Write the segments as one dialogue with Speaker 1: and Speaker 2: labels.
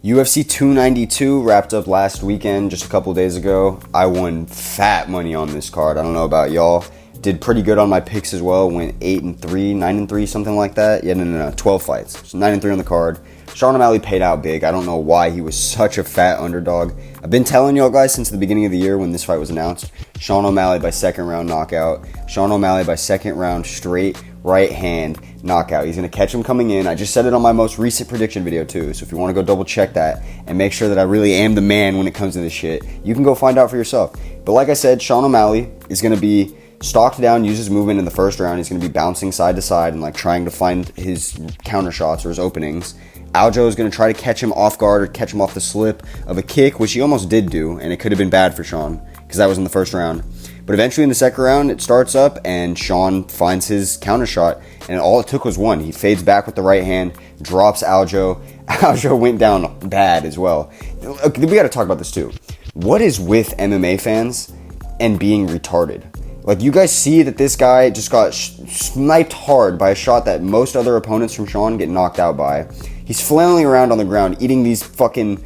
Speaker 1: UFC 292 wrapped up last weekend, just a couple days ago. I won fat money on this card. I don't know about y'all. Did pretty good on my picks as well. Went 8-3, 9-3, something like that. Yeah, no. 12 fights. So 9-3 on the card. Sean O'Malley paid out big. I don't know why he was such a fat underdog. I've been telling y'all guys since the beginning of the year when this fight was announced. Sean O'Malley by second round knockout. Sean O'Malley by second round straight right hand knockout. He's going to catch him coming in. I just said it on my most recent prediction video too. So if you want to go double check that and make sure that I really am the man when it comes to this shit, you can go find out for yourself. But like I said, Sean O'Malley is going to be stalked down, use his movement in the first round. He's going to be bouncing side to side and like trying to find his counter shots or his openings. Aljo is going to try to catch him off guard or catch him off the slip of a kick, which he almost did do, and it could have been bad for Sean because that was in the first round. But eventually in the second round, it starts up and Sean finds his counter shot, and all it took was one. He fades back with the right hand, drops Aljo. Aljo went down bad as well. We got to talk about this too. What is with MMA fans and being retarded? Like, you guys see that this guy just got sniped hard by a shot that most other opponents from Sean get knocked out by. He's flailing around on the ground, eating these fucking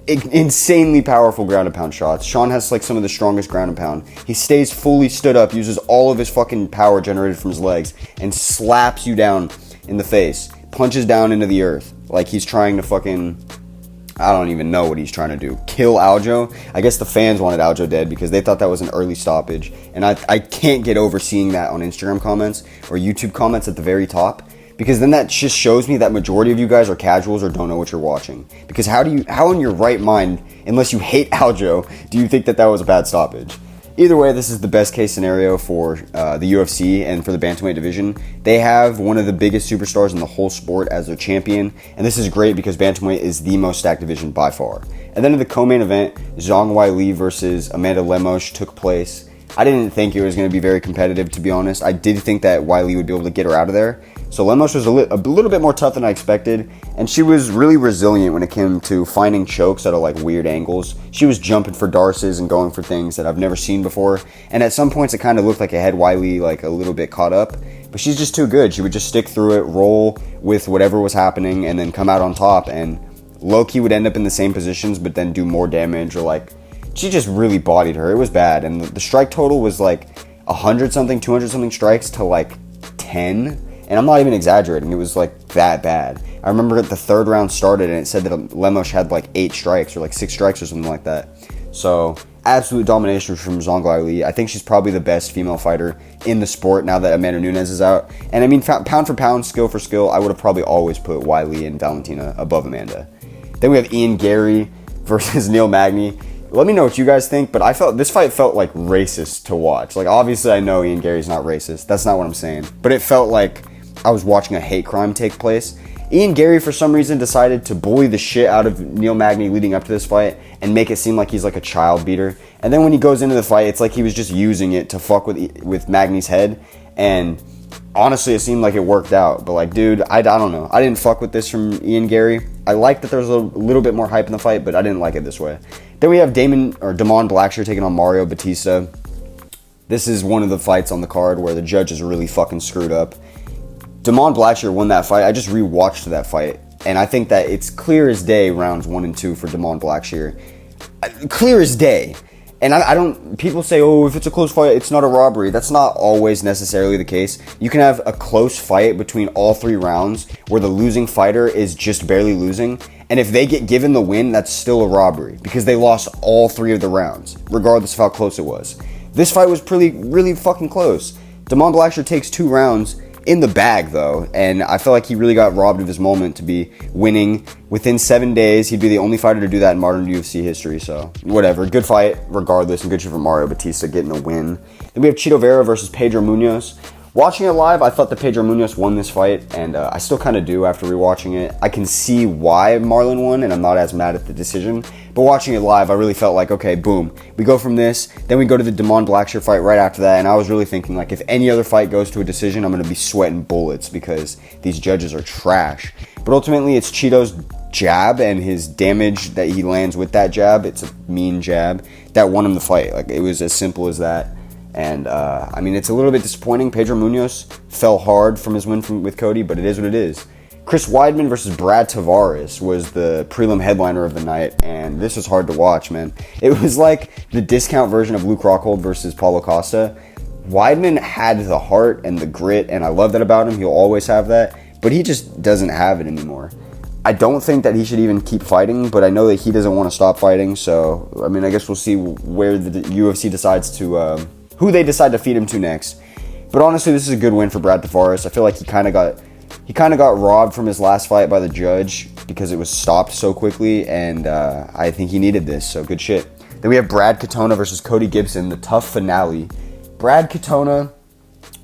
Speaker 1: insanely powerful ground and pound shots. Sean has like some of the strongest ground and pound. He stays fully stood up, uses all of his fucking power generated from his legs, and slaps you down in the face. Punches down into the earth. Like he's trying to fucking... I don't even know what he's trying to do. Kill Aljo? I guess the fans wanted Aljo dead because they thought that was an early stoppage. And I can't get over seeing that on Instagram comments or YouTube comments at the very top. Because then that just shows me that majority of you guys are casuals or don't know what you're watching. Because how in your right mind, unless you hate Aljo, do you think that was a bad stoppage? Either way, this is the best case scenario for the UFC and for the bantamweight division. They have one of the biggest superstars in the whole sport as their champion, and this is great because bantamweight is the most stacked division by far. And then in the co-main event, Zhang Weili versus Amanda Lemos took place. I didn't think it was going to be very competitive, to be honest. I did think that Weili would be able to get her out of there. So Lemos was a little bit more tough than I expected, and she was really resilient when it came to finding chokes at like weird angles. She was jumping for darces and going for things that I've never seen before, and at some points it kind of looked like it had Weili like a little bit caught up, but she's just too good. She would just stick through it, roll with whatever was happening, and then come out on top, and low-key would end up in the same positions, but then do more damage, or like, she just really bodied her. It was bad, and the strike total was like 100-something, 200-something strikes to like 10. And I'm not even exaggerating, it was like that bad. I remember the third round started and it said that Lemos had like 8 strikes or like 6 strikes or something like that. So, absolute domination from Zhang Weili. I think she's probably the best female fighter in the sport now that Amanda Nunes is out. And I mean, pound for pound, skill for skill, I would have probably always put Weili and Valentina above Amanda. Then we have Ian Gary versus Neil Magny. Let me know what you guys think, but this fight felt like racist to watch. Like, obviously I know Ian Gary's not racist. That's not what I'm saying. But it felt like I was watching a hate crime take place. Ian Gary, for some reason, decided to bully the shit out of Neil Magny leading up to this fight and make it seem like he's like a child beater. And then when he goes into the fight, it's like he was just using it to fuck with Magny's head. And honestly, it seemed like it worked out. But like, dude, I don't know. I didn't fuck with this from Ian Gary. I liked that there was a little bit more hype in the fight, but I didn't like it this way. Then we have Damon Blackshear taking on Mario Batista. This is one of the fights on the card where the judges really fucking screwed up. Damon Blackshear won that fight. I just rewatched that fight, and I think that it's clear as day rounds 1 and 2 for Damon Blackshear. Clear as day. And I don't... People say, oh, if it's a close fight, it's not a robbery. That's not always necessarily the case. You can have a close fight between all 3 rounds where the losing fighter is just barely losing, and if they get given the win, that's still a robbery because they lost all 3 of the rounds, regardless of how close it was. This fight was really fucking close. Damon Blackshear takes 2 rounds in the bag, though, and I feel like he really got robbed of his moment to be winning within 7 days. He'd be the only fighter to do that in modern UFC history, so whatever. Good fight regardless, and good shit for Mario Batista getting a win. Then we have Chito Vera versus Pedro Munoz. Watching it live, I thought that Pedro Munoz won this fight, and I still kind of do after rewatching it. I can see why Marlon won, and I'm not as mad at the decision. But watching it live, I really felt like, okay, boom. We go from this, then we go to the Damon Blackshear fight right after that, and I was really thinking, like, if any other fight goes to a decision, I'm going to be sweating bullets because these judges are trash. But ultimately, it's Chito's jab and his damage that he lands with that jab. It's a mean jab that won him the fight. Like, it was as simple as that. And, I mean, it's a little bit disappointing. Pedro Munoz fell hard from his win with Cody, but it is what it is. Chris Weidman versus Brad Tavares was the prelim headliner of the night, and this was hard to watch, man. It was like the discount version of Luke Rockhold versus Paulo Costa. Weidman had the heart and the grit, and I love that about him. He'll always have that, but he just doesn't have it anymore. I don't think that he should even keep fighting, but I know that he doesn't want to stop fighting, so, I mean, I guess we'll see where the UFC decides to, who they decide to feed him to next. But honestly, this is a good win for Brad Tavares. I feel like he kind of got robbed from his last fight by the judge because it was stopped so quickly, and I think he needed this, so good shit. Then we have Brad Katona versus Cody Gibson, the tough finale. Brad Katona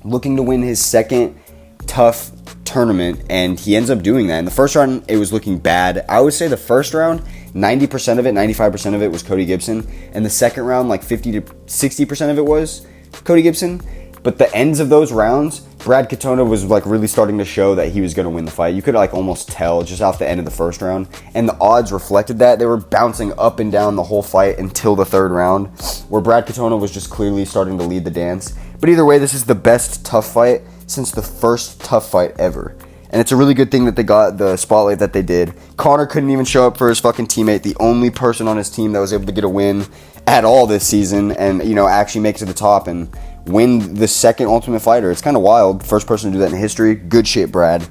Speaker 1: looking to win his second tough tournament, and he ends up doing that. In the first round, it was looking bad. I would say the first round, 90% of it, 95% of it was Cody Gibson, and the second round, like 50 to 60% of it was Cody Gibson. But the ends of those rounds, Brad Katona was like really starting to show that he was going to win the fight. You could like almost tell just off the end of the first round, and the odds reflected that. They were bouncing up and down the whole fight until the third round, where Brad Katona was just clearly starting to lead the dance. But either way, this is the best tough fight since the first tough fight ever. And it's a really good thing that they got the spotlight that they did. Conor couldn't even show up for his fucking teammate, the only person on his team that was able to get a win at all this season and, you know, actually make it to the top and win the second Ultimate Fighter. It's kind of wild. First person to do that in history. Good shit, Brad.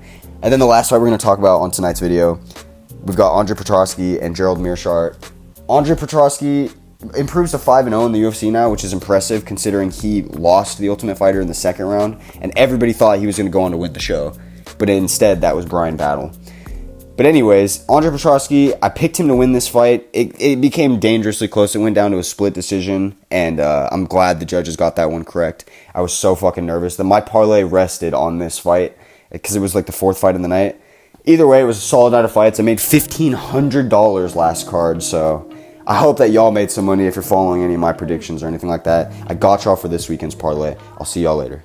Speaker 1: And then the last fight we're going to talk about on tonight's video, we've got Andre Petroski and Gerald Meerschaert. Andre Petroski improves to 5-0 in the UFC now, which is impressive considering he lost to the Ultimate Fighter in the second round, and everybody thought he was going to go on to win the show. But instead, that was Brian Battle. But anyways, Andre Petroski, I picked him to win this fight. It became dangerously close. It went down to a split decision, and I'm glad the judges got that one correct. I was so fucking nervous that my parlay rested on this fight because it was like the fourth fight of the night. Either way, it was a solid night of fights. I made $1,500 last card, so I hope that y'all made some money if you're following any of my predictions or anything like that. I got y'all for this weekend's parlay. I'll see y'all later.